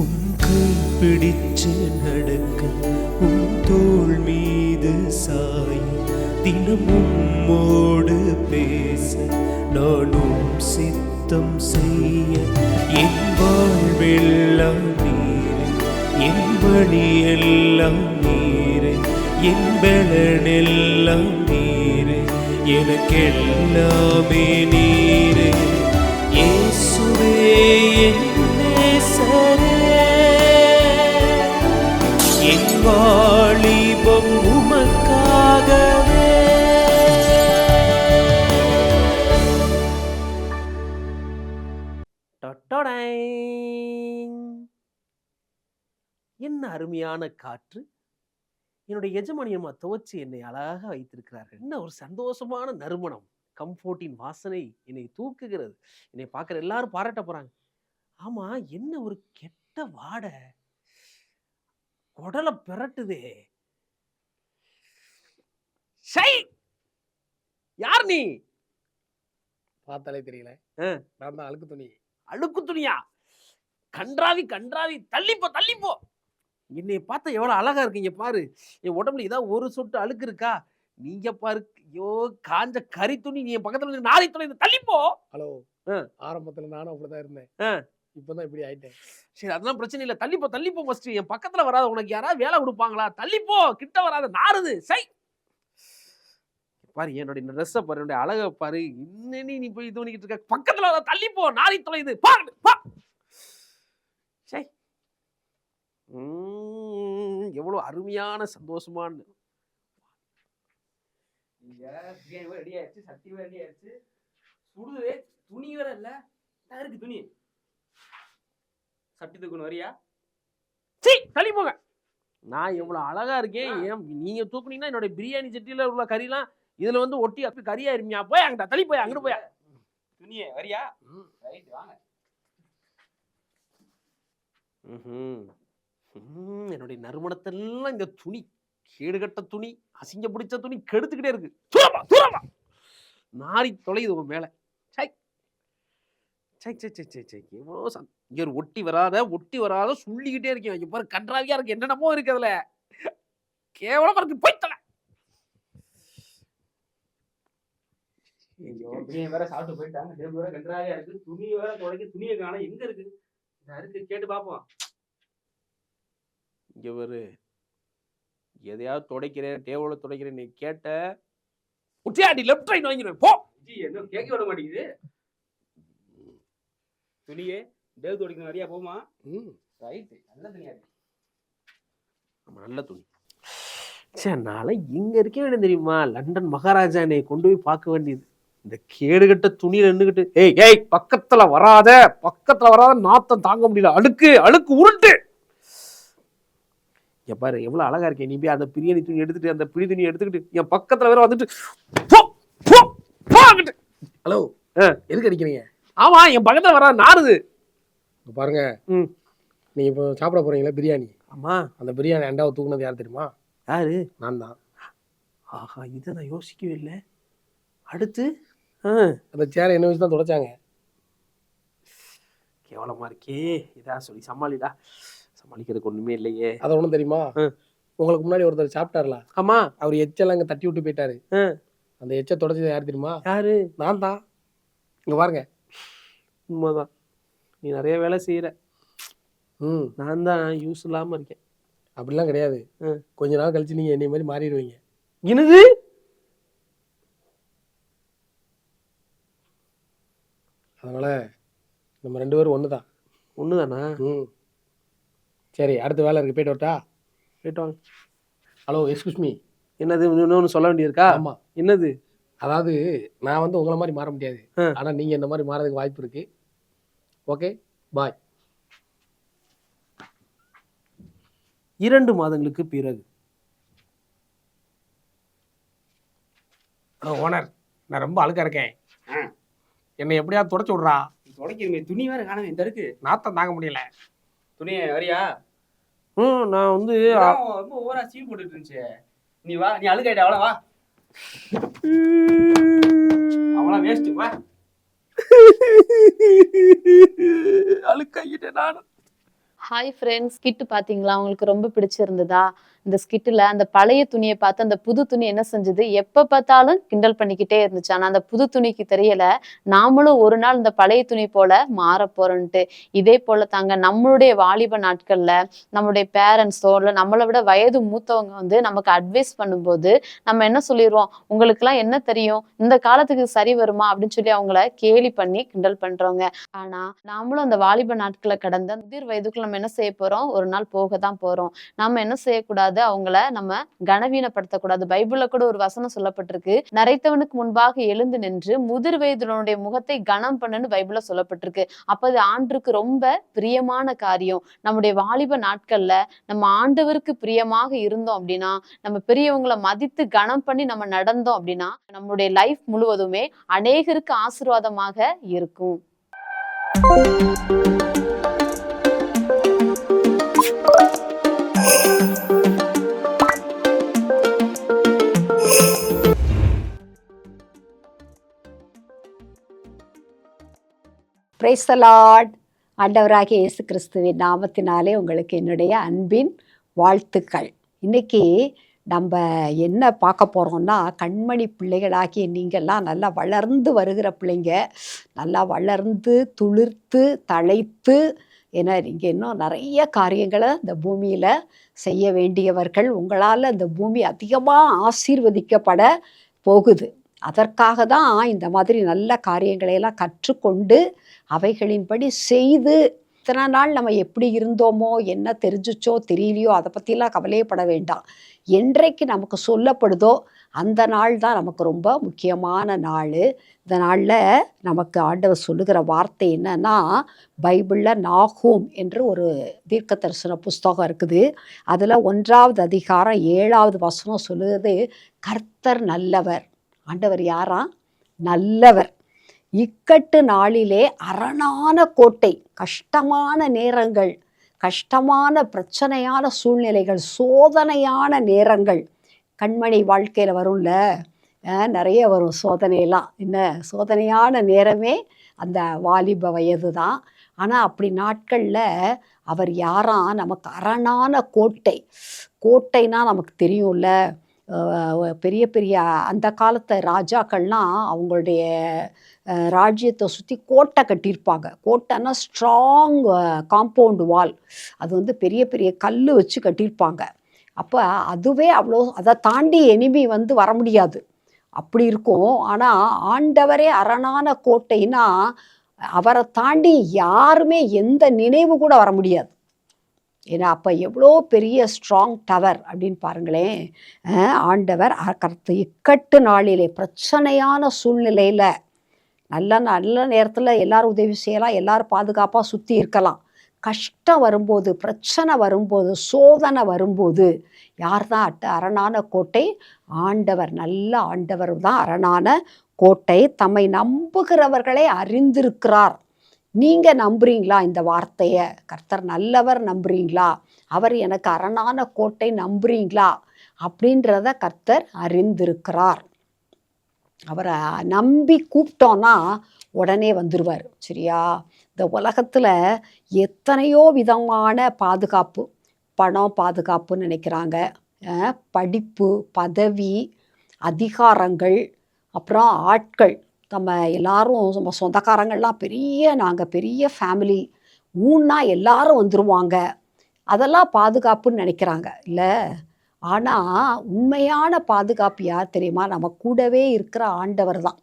உன் கை பிடிச்சு நடக்க, உன் தோள் மீது சாய, தினம் உம்மோடு பேச, நானும் சித்தம் செய்ய. என் வாழ்வெல்லாம் நீரே, என் வழியெல்லாம் நீரே, என் பலனெல்லாம் நீரே, எனக்கெல்லாமே நீரே. இயேசுவே என் நேசரே, என் வாலிபம் உமக்காகவே. என்ன அருமையான காற்று! என்னுடைய எஜமானியம்மா துவச்சு என்னை அழகாக வைத்திருக்கிறார்கள். என்ன ஒரு சந்தோஷமான நறுமணம், கம்ஃபோர்ட்டின் வாசனை என்னை தூக்குகிறது. என்னை பார்க்குற எல்லாரும் பாராட்ட போறாங்க. ஆமா, என்ன ஒரு கெட்ட வாடை, குடலை பிரட்டுதே. ஷை, யார் நீ? பார்த்தாலே தெரியல. நான் தான் அழுக்கு துணி. அழுக்கு துணியா? கன்றாவி கன்றாவி, தள்ளிப்போ தள்ளிப்போ. என்னை பார்த்தா எவ்வளவு அழகா இருக்கீங்க பாரு. என் உடம்புல ஏதாவது ஒரு சொட்டு அழுக்கு இருக்கா? நீங்க பாரு, ஐயோ காஞ்ச கறி துணி. நீ என் பக்கத்துல நாரி துணி, தள்ளிப்போ. ஹலோ, ஆரம்பத்துல நானும் அப்படிதான் இருந்தேன். இப்பதான் இப்படி ஆயிட்டேன். சரி, அதெல்லாம் பிரச்சனை இல்லை. தள்ளிப்போ தள்ளிப்போ. ஃபர்ஸ்ட் என் பக்கத்துல வராத. உனக்கு யாராவது வேலை கொடுப்பாங்களா? தள்ளிப்போ, கிட்ட வராத, நாறுது. சை பாரு, என்னுடைய ட்ரெஸ்ஸை பாரு, என்னுடைய அழகை பாரு. இன்னும் நீ போய் இது பண்ணிக்கிட்டு இருக்க. பக்கத்துல வர, தள்ளிப்போ, நாரி தொலைது. சை, எவ்வளவு அருமையான சந்தோஷமான. ரெடி ஆயிடுச்சு, சட்டி ரெடி ஆயிடுச்சு. சுடுது, துணி வேற இல்ல. இருக்கு துணி. சட்டி தூக்கணும், வரியா? சீ, தள்ளி போங்க. நான் எவ்வளவு அழகா இருக்கேன். ஏன் நீங்க தூக்குனீங்கன்னா என்னோட பிரியாணி சட்டியில உள்ள கறிலாம் இதுல வந்து ஒட்டி அப்படி கறியா இருமியா? போய் அங்கிட்ட தள்ளி போய், அங்கிட்டு போய். துணியே வரியா? ரைட், வாங்க. என்னுடைய நறுமணத்தெல்லாம் இந்த துணி, கேடுகட்ட துணி, அசிங்க பிடிச்ச துணி கெடுத்துக்கிட்டே இருக்கு. நாரி தொலைது உன் மேல. எவ்வளோ இங்க ஒட்டி வராத சொல்லிக்கிட்டே இருக்கேன். இங்க பாரு, கன்றாவியா இருக்கு, என்னென்னமோ இருக்கு அதுல. கேவலமா இருக்கு, போய் தலை. வேற சாப்பிட்டு போயிட்டாங்க. டேபிள் வேற கன்றாவியா இருக்கு. துணி வேற துடைக்க, துணியை காண. எங்க இருக்கு? இருக்கு, கேட்டு பாப்போம். இங்க ஒரு எதையாவது துடைக்கிறேன், டேபிள துடைக்கிறேன் நீ கேட்ட உச்சியாடி லெஃப்ட் ரைட் வாங்கிடுவேன். போ. என்ன கேட்க விட மாட்டேங்குது. துணியே டேவ் துடைக்கணும், வரியா? போமா. ரைட், நல்ல துணியா இருக்கு. நல்ல துணி. சரி, நாளை இங்க இருக்க வேண்டியது தெரியுமா? லண்டன் மகாராஜா என்னை கொண்டு போய் பார்க்க வேண்டியது. இந்த கேடுகட்ட துணியில நின்றுகிட்டு, ஏய் பக்கத்துல வராத, நாத்தம் தாங்க முடியல, அழுக்கு உருட்டு. இங்க பாரு, எவ்வளவு அழகா இருக்கேன். நீ போய் அந்த பிரியாணி துணி எடுத்துட்டு, அந்த பிடி துணி எடுத்துக்கிட்டு என் பக்கத்துல வேற வந்துட்டு. ஹலோ, எதுக்கு அடிக்கிறீங்க? ஆமா, என் பக்கத்துல வர நாறுது. பாருங்க, நீங்க இப்போ சாப்பிட போறீங்களா பிரியாணி? ஆமா. அந்த பிரியாணி அண்டாவை தூக்குனது யார் தெரியுமா? யாரு? நான் தான். ஆஹா, இதை நான் யோசிக்கவே இல்லை. அடுத்து அந்த சேரை என்ன வச்சு தான் துடைச்சாங்க. கேவலமா இருக்கே. இதா சொல்லி சமாளிடா. சமாளிக்கிறதுக்கு ஒண்ணுமே இல்லையே. அதை ஒண்ணும் தெரியுமா? உங்களுக்கு முன்னாடி ஒருத்தர் சாப்பிட்டார்ல? ஆமா. அவர் எச்செல்லாம் அங்க தட்டி விட்டு போயிட்டாரு. அந்த எச்சை துடைச்சது யார் தெரியுமா? யாரு? நான் தான். இங்க பாருங்க. உண்மைதான், நீ நிறைய வேலை செய்யற. நான் தான் யூஸ் இல்லாம இருக்கேன். அப்படிலாம் கிடையாது. கொஞ்ச நாள் கழிச்சு நீங்க என்னை மாதிரி மாறிடுவீங்க. என்னது? அதனால நம்ம 2 பேரும் ஒண்ணுதான். ஒண்ணுதானா? சரி, அடுத்த வேலை இருக்கு, போயிட்டு வரட்டா? போயிட்டு வாங்க. Hello, excuse me. என்னது? இன்னொன்னு சொல்ல வேண்டியிருக்கா? ஆமா. என்னது? அதாவது நான் வந்து உங்களை மாதிரி மாற முடியாது. ஆனா நீங்க இந்த மாதிரி மாறதுக்கு வாய்ப்பு இருக்கு. ஓகே, பாய். 2 மாதங்களுக்கு பிறகு. ஓனர், நான் ரொம்ப அழுக்கா இருக்கேன். என்னை எப்படியாவது துடைச்சு விட்றா. துடைக்கிறமே, துணி வேற காணவே. இந்த இருக்கு, நாத்தம் தாங்க முடியல. துணியை வரியா? நான் வந்து ரொம்ப ஓவரா சீன் போட்டுட்டு இருந்துச்சு. நீ வா, நீ அழுக்காயிட்ட, அவ்வளோ வா. அவ்வளோ வேஸ்ட், வா. அழுக்காயிட்டேன் நானும். ஹாய் ஃப்ரெண்ட்ஸ், ஸ்கிட் பார்த்தீங்களா? உங்களுக்கு ரொம்ப பிடிச்சிருந்ததா? இந்த ஸ்கிட்டில் அந்த பழைய துணியை பார்த்து அந்த புது துணி என்ன செஞ்சது, எப்போ பார்த்தாலும் கிண்டல் பண்ணிக்கிட்டே இருந்துச்சு. ஆனால் அந்த புது துணிக்கு தெரியலை, நாமளும் ஒரு நாள் இந்த பழைய துணி போல மாற போறோன்ட்டு. இதே போல தாங்க நம்மளுடைய வாலிப நாட்களில் நம்மளுடைய பேரண்ட்ஸோ இல்லை நம்மளை விட வயது மூத்தவங்க வந்து நமக்கு அட்வைஸ் பண்ணும்போது நம்ம என்ன சொல்லிடுவோம், உங்களுக்கெல்லாம் என்ன தெரியும், இந்த காலத்துக்கு சரி வருமா அப்படின்னு சொல்லி அவங்கள கேலி பண்ணி கிண்டல் பண்ணுறோங்க. ஆனா நாமளும் அந்த வாலிப நாட்களை கடந்த முதிர் வயதுக்குள்ள நம்ம என்ன செய்ய போறோம், ஒரு நாள் போக தான் போறோம். நாம என்ன செய்யக்கூடாது, அவங்கள நம்ம கனவீனப்படுத்தக்கூடாது. பைபிள்ல கூட ஒரு வசனம் சொல்லப்பட்டிருக்கு, நரைத்தவனுக்கு முன்பாக எழுந்து நின்று முதிர் வயதினுடைய முகத்தை கனம் பண்ணுன்னு பைபிள்ல சொல்லப்பட்டிருக்கு. அப்ப அது ஆண்டருக்கு ரொம்ப பிரியமான காரியம். நம்முடைய வாலிப நாட்கள்ல நம்ம ஆண்டவருக்கு பிரியமாக இருந்தோம் அப்படின்னா, நம்ம பெரியவங்களை மதித்து கனம் பண்ணி நம்ம நடந்தோம் அப்படின்னா, நம்மளுடைய லைஃப் முழுவதுமே அநேகருக்கு ஆசீர்வாதமாக இருக்கும். Praise the Lord. ஆண்டவராகிய இயேசு கிறிஸ்துவின் நாமத்தினாலே உங்களுக்கு என்னுடைய அன்பின் வாழ்த்துக்கள். இன்னைக்கு நம்ம என்ன பார்க்க போகிறோம்னா, கண்மணி பிள்ளைகளாகிய நீங்கள்லாம் நல்லா வளர்ந்து வருகிற பிள்ளைங்க, நல்லா வளர்ந்து துளிர்த்து தழைத்து, ஏன்னா நீங்கள் இன்னும் நிறைய காரியங்களை இந்த பூமியில் செய்ய வேண்டியவர்கள். உங்களால் இந்த பூமி அதிகமாக ஆசீர்வதிக்கப்பட போகுது. அதற்காக தான் இந்த மாதிரி நல்ல காரியங்களையெல்லாம் கற்றுக்கொண்டு அவைகளின்படி செய்து, இத்தனை நாள் நம்ம எப்படி இருந்தோமோ, என்ன தெரிஞ்சிச்சோ தெரியலையோ, அதை பற்றிலாம் கவலையப்பட வேண்டாம். என்றைக்கு நமக்கு சொல்லப்படுதோ அந்த நாள் தான் நமக்கு ரொம்ப முக்கியமான நாள். இந்த நாளில் நமக்கு ஆண்டவர் சொல்லுகிற வார்த்தை என்னன்னா, பைபிளில் நாகூம் என்று ஒரு தீர்க்க தரிசன புஸ்தகம் இருக்குது. அதில் 1வது அதிகாரம் 7வது வசனம் சொல்லுகிறது, கர்த்தர் நல்லவர். ஆண்டவர் யாரா? நல்லவர். இக்கட்டு நாளிலே அரணான கோட்டை. கஷ்டமான நேரங்கள், கஷ்டமான பிரச்சனையான சூழ்நிலைகள், சோதனையான நேரங்கள் கண்மணி வாழ்க்கையில் வரும்ல, நிறைய வரும் சோதனையெல்லாம். என்ன சோதனையான நேரமே அந்த வாலிப வயது தான். ஆனால் அப்படி நாட்களில் அவர் யாரா? நமக்கு அரணான கோட்டை. கோட்டைனா நமக்கு தெரியும்ல, பெரிய பெரிய அந்த காலத்து ராஜாக்கள்லாம் அவங்களுடைய ராஜ்யத்தை சுற்றி கோட்டை கட்டியிருப்பாங்க. கோட்டைன்னா ஸ்ட்ராங் காம்பவுண்டு வால். அது வந்து பெரிய பெரிய கல் வச்சு கட்டியிருப்பாங்க. அப்போ அதுவே அவ்வளோ, அதை தாண்டி எனிமி வந்து வர முடியாது, அப்படி இருக்கும். ஆனால் ஆண்டவரே அரணான கோட்டைனா அவரை தாண்டி யாருமே எந்த நினைவு கூட வர முடியாது. ஏன்னா அப்போ எவ்வளோ பெரிய ஸ்ட்ராங் டவர் அப்படின்னு பாருங்களேன். ஆண்டவர் கர்த்தர் இக்கட்டு நாளிலே, பிரச்சனையான சூழ்நிலையில், நல்ல நல்ல நேரத்தில் எல்லாரும் உதவி செய்யலாம், எல்லாரும் பாதுகாப்பாக சுற்றி இருக்கலாம். கஷ்டம் வரும்போது, பிரச்சனை வரும்போது, சோதனை வரும்போது யார் தான் அரணான கோட்டை? ஆண்டவர். நல்ல ஆண்டவர் தான் அரணான கோட்டை. தம்மை நம்புகிறவர்களை அறிந்திருக்கிறார். நீங்கள் நம்புறீங்களா இந்த வார்த்தையை? கர்த்தர் நல்லவர் நம்புறீங்களா? அவர் எனக்கு அரணான கோட்டை நம்புறீங்களா? அப்படின்றத கர்த்தர் அறிந்திருக்கிறார். அவரை நம்பி கூப்பிட்டோன்னா உடனே வந்துடுவார். சரியா? இந்த உலகத்தில் எத்தனையோ விதமான பாதுகாப்பு, பணம் பாதுகாப்புன்னு நினைக்கிறாங்க, படிப்பு, பதவி, அதிகாரங்கள், அப்புறம் ஆட்கள். நம்ம எல்லாரும், நம்ம சொந்தக்காரங்கள்லாம் நாங்கள் பெரிய ஃபேமிலி, ஊன்னா எல்லாரும் வந்துடுவாங்க, அதெல்லாம் பாதுகாப்புன்னு நினைக்கிறாங்க இல்லை. ஆனால் உண்மையான பாதுகாப்பு யார் தெரியுமா? நம்ம கூடவே இருக்கிற ஆண்டவர் தான்.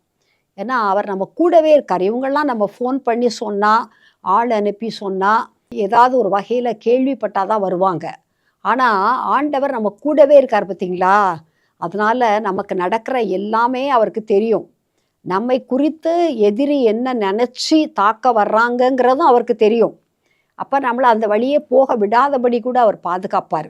ஏன்னா அவர் நம்ம கூடவே இருக்கார். இவங்கெல்லாம் நம்ம ஃபோன் பண்ணி சொன்னால், ஆள் அனுப்பி சொன்னால், ஏதாவது ஒரு வகையில் கேள்விப்பட்டால் தான் வருவாங்க. ஆனால் ஆண்டவர் நம்ம கூடவே இருக்கார், பார்த்தீங்களா? அதனால் நமக்கு நடக்கிற எல்லாமே அவருக்கு தெரியும். நம்மை குறித்து எதிரி என்ன நினச்சி தாக்க வர்றாங்கங்கிறதும் அவருக்கு தெரியும். அப்போ நம்மளை அந்த வழியே போக விடாதபடி கூட அவர் பாதுகாப்பார்.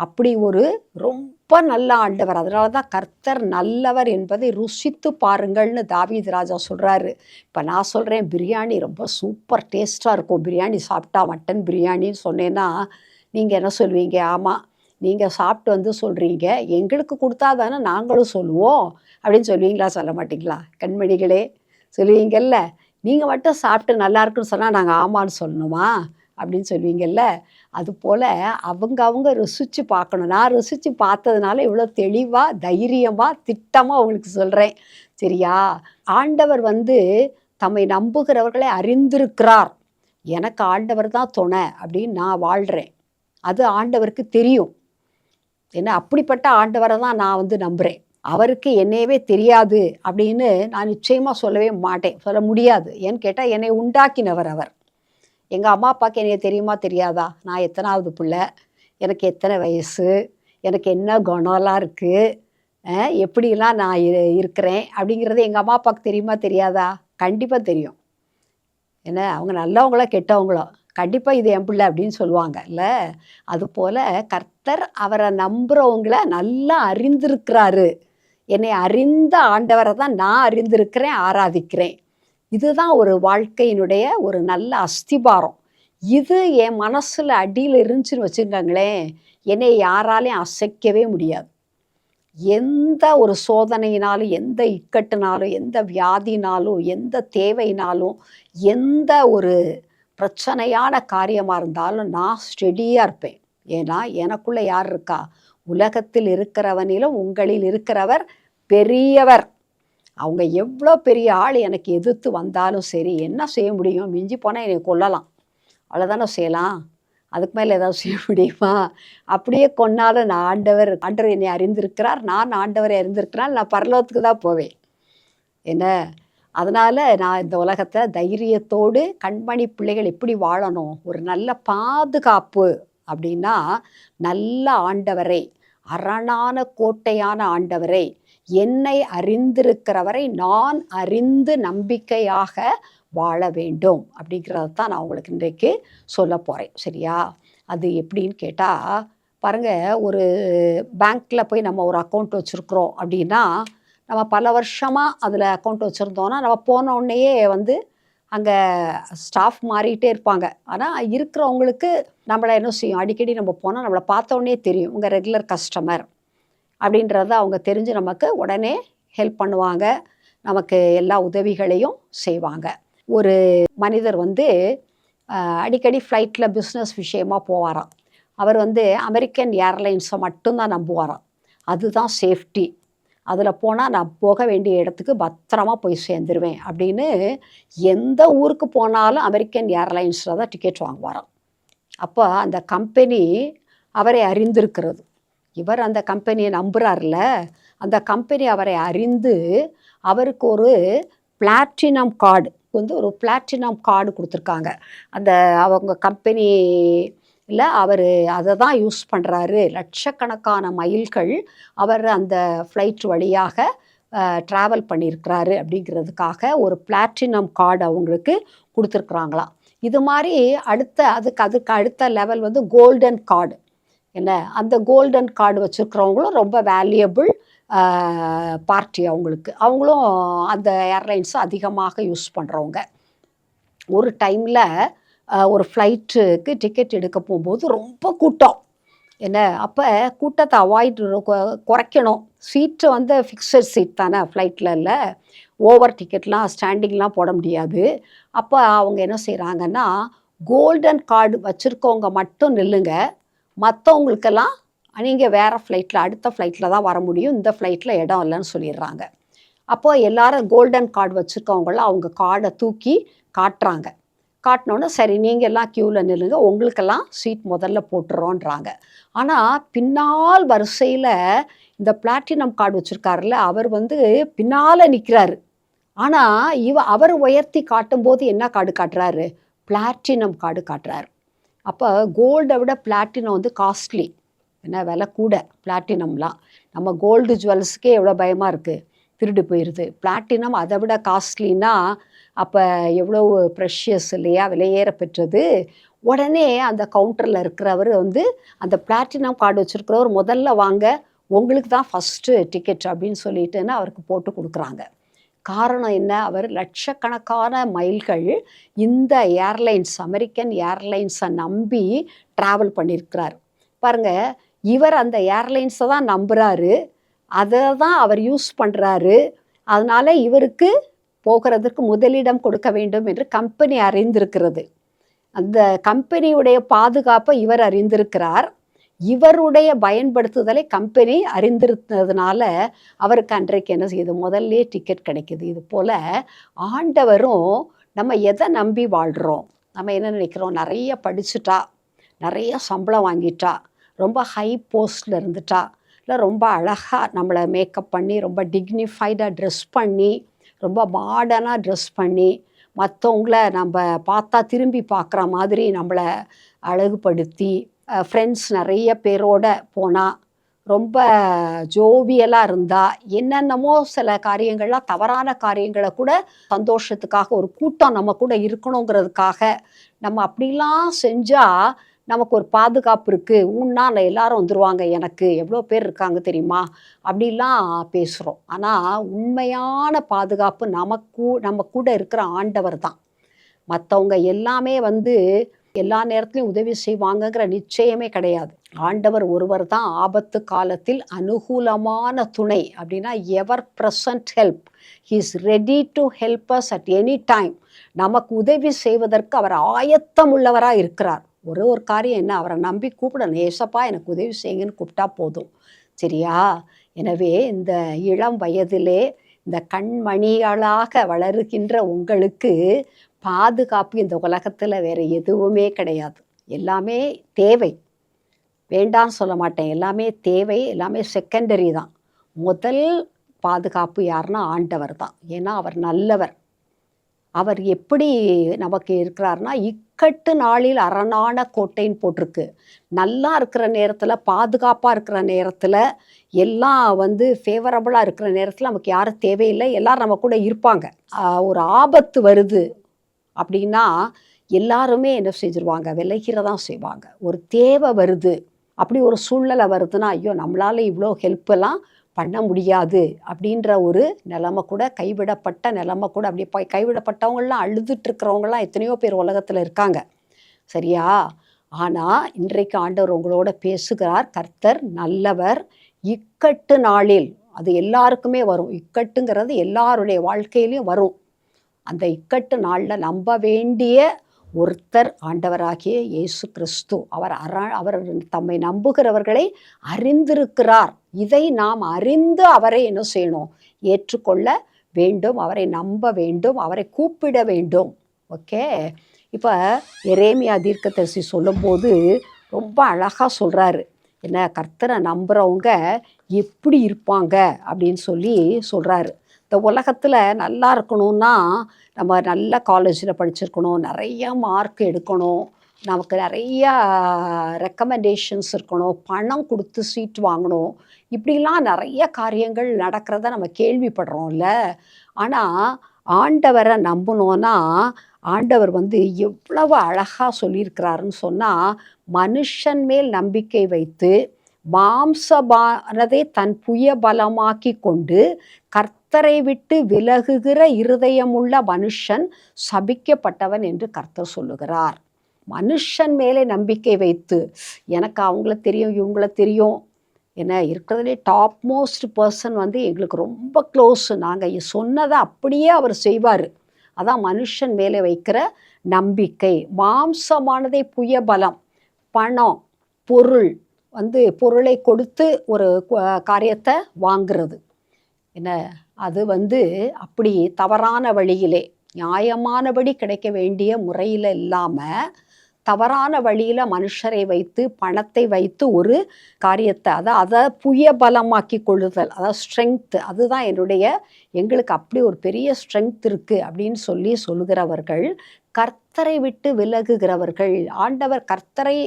அப்படி ஒரு ரொம்ப நல்ல ஆண்டவர். அதனால தான் கர்த்தர் நல்லவர் என்பதை ருசித்து பாருங்கள்னு தாவீது ராஜா சொல்கிறாரு. இப்போ நான் சொல்கிறேன், பிரியாணி ரொம்ப சூப்பர் டேஸ்ட்டாக இருக்கும். பிரியாணி சாப்பிட்டா, மட்டன் பிரியாணின்னு சொன்னேன்னா நீங்கள் என்ன சொல்வீங்க? ஆமாம், நீங்கள் சாப்பிட்டு வந்து சொல்கிறீங்க, எங்களுக்கு கொடுத்தா தானே நாங்களும் சொல்லுவோம் அப்படின்னு சொல்லுவீங்களா? சொல்ல மாட்டிங்களா? கண்மணிகளே, சொல்லுவீங்கல்ல. நீங்கள் மட்டும் சாப்பிட்டு நல்லா இருக்குன்னு சொன்னால் நாங்கள் ஆமான்னு சொல்லணுமா அப்படின்னு சொல்லுவீங்கல்ல, அதுபோல் அவங்க ருசித்து பார்க்கணும். நான் ருசித்து பார்த்ததுனால இவ்வளோ தெளிவாக தைரியமாக திட்டமாக உங்களுக்கு சொல்கிறேன். சரியா? ஆண்டவர் தம்மை நம்புகிறவர்களை அறிந்திருக்கிறார். எனக்கு ஆண்டவர் தான் துணை அப்படின்னு நான் வாழ்கிறேன். அது ஆண்டவருக்கு தெரியும். ஏன்னா அப்படிப்பட்ட ஆண்டவரை தான் நான் நம்புகிறேன். அவருக்கு என்னையவே தெரியாது அப்படின்னு நான் நிச்சயமாக சொல்லவே மாட்டேன், சொல்ல முடியாது. ஏன்னு கேட்டால் என்னை உண்டாக்கினவர் அவர். எங்கள் அம்மா அப்பாவுக்கு என்னைய தெரியுமா தெரியாதா? நான் எத்தனாவது பிள்ளை, எனக்கு எத்தனை வயசு, எனக்கு என்ன குணம்லாம் இருக்குது, எப்படிலாம் நான் இருக்கிறேன் அப்படிங்கிறது எங்கள் அம்மா அப்பாவுக்கு தெரியுமா தெரியாதா? கண்டிப்பாக தெரியும். என்ன அவங்க நல்லவங்களோ கெட்டவங்களோ கண்டிப்பாக இது என் பிள்ளை அப்படின்னு சொல்லுவாங்க இல்லை? அதுபோல் கர்த்தர் அவரை நம்புகிறவங்கள நல்லா அறிந்திருக்கிறாரு. என்னை அறிந்த ஆண்டவரை தான் நான் அறிந்திருக்கிறேன், ஆராதிக்கிறேன். இதுதான் ஒரு வாழ்க்கையினுடைய ஒரு நல்ல அஸ்திபாரம். இது என் மனசில் அடியில் இருந்துச்சுன்னு வச்சுருக்காங்களேன், என்னை யாராலையும் அசைக்கவே முடியாது. எந்த ஒரு சோதனையினாலும், எந்த இக்கட்டுனாலும், எந்த வியாதினாலும், எந்த தேவையினாலும், எந்த ஒரு பிரச்சனையான காரியமாக இருந்தாலும் நான் ஸ்டெடியாக இருப்பேன். ஏன்னா எனக்குள்ளே யார் இருக்கா? உலகத்தில் இருக்கிறவனிலும் உங்களில் இருக்கிறவர் பெரியவர். அவங்க எவ்வளோ பெரிய ஆள் எனக்கு எதிர்த்து வந்தாலும் சரி, என்ன செய்ய முடியும்? மிஞ்சி போனால் என்னை கொல்லலாம், அவ்வளோதானே செய்யலாம். அதுக்கு மேலே ஏதாவது செய்ய முடியுமா? அப்படியே கொன்னாலும் நான் ஆண்டவர் என்னை அறிந்திருக்கிறார், நான் ஆண்டவரை அறிந்திருக்கிறான், நான் பரலோகத்துக்கு தான் போவேன். என்ன அதனால் நான் இந்த உலகத்தை தைரியத்தோடு கண்மணி பிள்ளைகள் எப்படி வாழணும், ஒரு நல்ல பாதுகாப்பு அப்படின்னா, நல்ல ஆண்டவரை, அரணான கோட்டையான ஆண்டவரை, என்னை அறிந்திருக்கிறவரை நான் அறிந்து நம்பிக்கையாக வாழ வேண்டும் அப்படிங்கிறத தான் நான் உங்களுக்கு இன்றைக்கு சொல்ல போகிறேன். சரியா? அது எப்படின்னு கேட்டால் பாருங்கள், ஒரு பேங்க்கில் போய் நம்ம ஒரு அக்கௌண்ட் வச்சுருக்குறோம் அப்படின்னா, நம்ம பல வருஷமாக அதில் அக்கௌண்ட் வச்சுருந்தோன்னா, நம்ம போன உடனேயே அங்கே ஸ்டாஃப் மாறிட்டே இருப்பாங்க. ஆனால் இருக்கிறவங்களுக்கு நம்மளை என்ன செய்யும், அடிக்கடி நம்ம போனால் நம்மளை பார்த்த உடனே தெரியும், உங்கள் ரெகுலர் கஸ்டமர் அப்படின்றத அவங்க தெரிஞ்சு நமக்கு உடனே ஹெல்ப் பண்ணுவாங்க, நமக்கு எல்லா உதவிகளையும் செய்வாங்க. ஒரு மனிதர் அடிக்கடி ஃப்ளைட்டில் பிஸ்னஸ் விஷயமாக போவாராம். அவர் அமெரிக்கன் ஏர்லைன்ஸை மட்டும்தான் நம்புவாராம். அதுதான் சேஃப்டி, அதில் போனால் நான் போக வேண்டிய இடத்துக்கு பத்திரமா போய் சேர்ந்துருவேன் அப்படின்னு எந்த ஊருக்கு போனாலும் அமெரிக்கன் ஏர்லைன்ஸில் தான் டிக்கெட் வாங்குவாராம். அப்போ அந்த கம்பெனி அவரை அறிந்திருக்கிறது. இவர் அந்த கம்பெனியை நம்புகிறார்ல, அந்த கம்பெனி அவரை அறிந்து அவருக்கு ஒரு பிளாட்டினம் கார்டு ஒரு பிளாட்டினம் கார்டு கொடுத்துருக்காங்க. அந்த அவங்க கம்பெனியில் அவர் அதை தான் யூஸ் பண்ணுறாரு. லட்சக்கணக்கான மைல்கள் அவர் அந்த ஃப்ளைட் வழியாக ட்ராவல் பண்ணியிருக்கிறாரு அப்படிங்கிறதுக்காக ஒரு பிளாட்டினம் கார்டு அவங்களுக்கு கொடுத்துருக்குறாங்களாம். இது மாதிரி அதுக்கு அடுத்த லெவல் கோல்டன் கார்டு. என்ன, அந்த கோல்டன் கார்டு வச்சுருக்கிறவங்களும் ரொம்ப வேல்யூபிள் பார்ட்டி. அவங்களும் அந்த ஏர்லைன்ஸை அதிகமாக யூஸ் பண்ணுறவங்க. ஒரு டைமில் ஒரு ஃப்ளைட்டுக்கு டிக்கெட் எடுக்க போகும்போது ரொம்ப கூட்டம். என்ன, அப்போ கூட்டத்தை குறைக்கணும். சீட்டு ஃபிக்ஸட் சீட் தானே ஃப்ளைட்டில், இல்லை ஓவர் டிக்கெட்லாம் ஸ்டாண்டிங்லாம் போட முடியாது. அப்போ அவங்க என்ன செய்கிறாங்கன்னா, கோல்டன் கார்டு வச்சுருக்கவங்க மட்டும் நில்லுங்க, மற்றவங்களுக்கெல்லாம் நீங்கள் வேறு ஃப்ளைட்டில் அடுத்த ஃப்ளைட்டில் தான் வர முடியும், இந்த ஃப்ளைட்டில் இடம் இல்லைன்னு சொல்லிடுறாங்க. அப்போது எல்லாரும் கோல்டன் கார்டு வச்சுருக்கவங்களாம் அவங்க கார்டை தூக்கி காட்டுறாங்க. காட்டினோன்னே சரி நீங்கள் எல்லாம் க்யூவில் நில்லுங்க, உங்களுக்கெல்லாம் சீட் முதல்ல போட்டுறோன்றாங்க. ஆனால் பின்னால் வரிசையில் இந்த பிளாட்டினம் கார்டு வச்சுருக்காருல, அவர் பின்னால் நிற்கிறாரு. ஆனால் அவர் உயர்த்தி காட்டும்போது என்ன கார்டு காட்டுறாரு? பிளாட்டினம் கார்டு காட்டுறாரு. அப்போ கோல்டை விட பிளாட்டினம் காஸ்ட்லி. என்ன, விலை கூட பிளாட்டினம்லாம். நம்ம கோல்டு ஜுவல்ஸுக்கே எவ்வளோ பயமாக இருக்குது, திருடு போயிடுது. பிளாட்டினம் அதை விட காஸ்ட்லின்னா அப்போ எவ்வளோ ப்ரெஷியஸ் இல்லையா, விலையேற பெற்றது. உடனே அந்த கவுண்டரில் இருக்கிறவர் அந்த பிளாட்டினம் கார்டு வச்சுருக்கிறவர் முதல்ல வாங்க, உங்களுக்கு தான் ஃபஸ்ட்டு டிக்கெட் அப்படின்னு சொல்லிட்டுன்னு அவருக்கு போட்டு கொடுக்குறாங்க. காரணம் என்ன, அவர் லட்சக்கணக்கான மைல்கள் இந்த ஏர்லைன்ஸ் அமெரிக்கன் ஏர்லைன்ஸை நம்பி ட்ராவல் பண்ணியிருக்கிறார். பாருங்கள், இவர் அந்த ஏர்லைன்ஸை தான் நம்புகிறாரு, அதை தான் அவர் யூஸ் பண்ணுறாரு. அதனால் இவருக்கு போகிறதுக்கு முதலிடம் கொடுக்க வேண்டும் என்று கம்பெனி அறிந்திருக்கிறது. அந்த கம்பெனியுடைய பாதுகாப்பை இவர் அறிந்திருக்கிறார். இவருடைய பயன்படுத்துதலை கம்பெனி அறிந்திருந்ததுனால அவருக்கு அன்றைக்கு என்ன செய்யுது, முதல்ல டிக்கெட் கிடைக்குது. இது போல் ஆண்டவரும் நம்ம எதை நம்பி வாழ்கிறோம்? நம்ம என்ன நினைக்கிறோம், நிறைய படிச்சுட்டா, நிறைய சம்பளம் வாங்கிட்டா, ரொம்ப ஹை போஸ்டில் இருந்துட்டா, இல்லை ரொம்ப அழகாக நம்மளை மேக்கப் பண்ணி ரொம்ப டிக்னிஃபைடாக ட்ரெஸ் பண்ணி ரொம்ப மாடர்னாக ட்ரெஸ் பண்ணி மற்றவங்கள நம்ம பார்த்தா திரும்பி பார்க்குற மாதிரி நம்மளை அழகுபடுத்தி ஃப்ரெண்ட்ஸ் நிறைய பேரோட போனால் ரொம்ப ஜோவியலாக இருந்தால் என்னென்னமோ சில காரியங்கள்லாம் தவறான காரியங்களை கூட சந்தோஷத்துக்காக ஒரு கூட்டம் நம்ம கூட இருக்கணுங்கிறதுக்காக நம்ம அப்படிலாம் செஞ்சால் நமக்கு ஒரு பாதுகாப்பு இருக்குது, ஊன்னா எல்லாரும் வந்துடுவாங்க, எனக்கு எவ்வளோ பேர் இருக்காங்க தெரியுமா, அப்படிலாம் பேசுகிறோம். ஆனால் உண்மையான பாதுகாப்பு நம்ம கூட இருக்கிற ஆண்டவர் தான். மற்றவங்க எல்லாமே எல்லா நேரத்துலையும் உதவி செய்வாங்கங்கிற நிச்சயமே கிடையாது. ஆண்டவர் ஒருவர் தான் ஆபத்து காலத்தில் அனுகூலமான துணை. அப்படின்னா ever present help. He is ready to help us at any time. நமக்கு உதவி செய்வதற்கு அவர் ஆயத்தம் உள்ளவராக இருக்கிறார். ஒரு காரியம் என்ன, அவரை நம்பி கூப்பிடணும். ஏசப்பா எனக்கு உதவி செய்யுங்கன்னு கூப்பிட்டா போதும், சரியா? எனவே இந்த இளம் வயதிலே இந்த கண்மணிகளாக வளருகின்ற உங்களுக்கு பாதுகாப்பு இந்த உலகத்தில் வேறு எதுவுமே கிடையாது. எல்லாமே தேவை, வேண்டான்னு சொல்ல மாட்டேன், எல்லாமே தேவை, எல்லாமே செகண்டரி தான். முதல் பாதுகாப்பு யாருன்னா ஆண்டவர் தான். ஏன்னா அவர் நல்லவர். அவர் எப்படி நமக்கு இருக்கிறார்னா, இக்கட்டு நாளில் அரணான கோட்டைன்னு போட்டிருக்கு. நல்லா இருக்கிற நேரத்தில், பாதுகாப்பாக இருக்கிற நேரத்தில், எல்லாம் ஃபேவரபுளாக இருக்கிற நேரத்தில் நமக்கு யாரும் தேவையில்லை, எல்லோரும் நம்ம கூட இருப்பாங்க. ஒரு ஆபத்து வருது அப்படின்னா எல்லாருமே என்ன செஞ்சுருவாங்க, விலகிறதான் செய்வாங்க. ஒரு தேவை வருது, அப்படி ஒரு சூழ்நிலை வருதுன்னா, ஐயோ நம்மளால் இவ்வளோ ஹெல்ப்பெல்லாம் பண்ண முடியாது அப்படின்ற ஒரு நிலைமை கூட, கைவிடப்பட்ட நிலைமை கூட, அப்படி கைவிடப்பட்டவங்களாம் அழுதுட்டுருக்கிறவங்களாம் எத்தனையோ பேர் உலகத்தில் இருக்காங்க, சரியா? ஆனால் இன்றைக்கு ஆண்டவர் உங்களோட பேசுகிறார். கர்த்தர் நல்லவர். இக்கட்டு நாளில், அது எல்லாருக்குமே வரும், இக்கட்டுங்கிறது எல்லாருடைய வாழ்க்கையிலையும் வரும். அந்த இக்கட்டு நாளில் நம்ப வேண்டிய ஒருத்தர் ஆண்டவராகிய இயேசு கிறிஸ்து. அவர் தம்மை நம்புகிறவர்களை அறிந்திருக்கிறார். இதை நாம் அறிந்து அவரை என்ன செய்யணும், ஏற்றுக்கொள்ள வேண்டும், அவரை நம்ப வேண்டும், அவரை கூப்பிட வேண்டும். ஓகே, இப்போ எரேமியா தீர்க்கதரிசி சொல்லும்போது ரொம்ப அழகாக சொல்கிறாரு. என்ன, கர்த்தரை நம்புகிறவங்க எப்படி இருப்பாங்க அப்படின்னு சொல்கிறாரு. இந்த உலகத்தில் நல்லா இருக்கணும்னா நம்ம நல்ல காலேஜில் படிச்சிருக்கணும், நிறையா மார்க் எடுக்கணும், நமக்கு நிறையா ரெக்கமெண்டேஷன்ஸ் இருக்கணும், பணம் கொடுத்து சீட் வாங்கணும், இப்படிலாம் நிறைய காரியங்கள் நடக்கிறத நம்ம கேள்விப்படுறோம்ல. ஆனால் ஆண்டவரை நம்பணுன்னா ஆண்டவர் எவ்வளவு அழகாக சொல்லியிருக்கிறாருன்னு சொன்னால், மனுஷன் மேல் நம்பிக்கை வைத்து மாம்சமானதை தன் புய பலமாக்கி கொண்டு கர்த்தரை விட்டு விலகுகிற இருதயமுள்ள மனுஷன் சபிக்கப்பட்டவன் என்று கர்த்தர் சொல்லுகிறார். மனுஷன் மேலே நம்பிக்கை வைத்து, எனக்கு அவங்கள தெரியும், இவங்கள தெரியும், என்ன இருக்கிறதுலே டாப் மோஸ்ட் பர்சன் எங்களுக்கு ரொம்ப க்ளோஸு, நாங்கள் சொன்னதை அப்படியே அவர் செய்வார். அதான் மனுஷன் மேலே வைக்கிற நம்பிக்கை. மாம்சமானதை புய பலம், பணம், பொருள், பொருளை கொடுத்து ஒரு காரியத்தை வாங்கிறது, என்ன அது அப்படி தவறான வழியிலே, நியாயமானபடி கிடைக்க வேண்டிய முறையில் இல்லாமல் தவறான வழியில் மனுஷரை வைத்து, பணத்தை வைத்து ஒரு காரியத்தை அதை புய பலமாக்கி கொள்ளுதல், அதாவது ஸ்ட்ரென்த்து. அதுதான் எங்களுக்கு அப்படி ஒரு பெரிய ஸ்ட்ரென்த் இருக்குது அப்படின்னு சொல்லுகிறவர்கள் கர்த்தரை விட்டு விலகுகிறவர்கள். ஆண்டவர் கர்த்தரை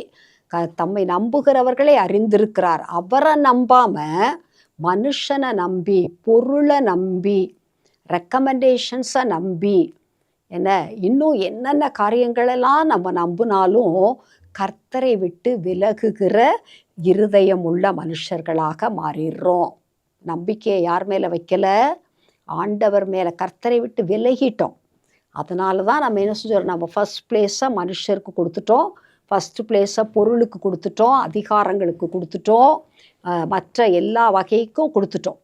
தம்மை நம்புகிறவர்களை அறிந்திருக்கிறார். அவரை நம்பாமல் மனுஷனை நம்பி, பொருளை நம்பி, ரெக்கமெண்டேஷன்ஸை நம்பி, என்ன இன்னும் என்னென்ன காரியங்களெல்லாம் நம்ம நம்பினாலும் கர்த்தரை விட்டு விலகுகிற இருதயம் உள்ள மனுஷர்களாக மாறிடுறோம். நம்பிக்கையை யார் மேலே வைக்கல, ஆண்டவர் மேலே. கர்த்தரை விட்டு விலகிட்டோம். அதனால தான் நம்ம என்ன செஞ்சோம், நம்ம ஃபஸ்ட் பிளேஸை மனுஷருக்கு கொடுத்துட்டோம், ஃபஸ்ட்டு பிளேஸை பொருளுக்கு கொடுத்துட்டோம், அதிகாரங்களுக்கு கொடுத்துட்டோம், மற்ற எல்லா வகைக்கும் கொடுத்துட்டோம்.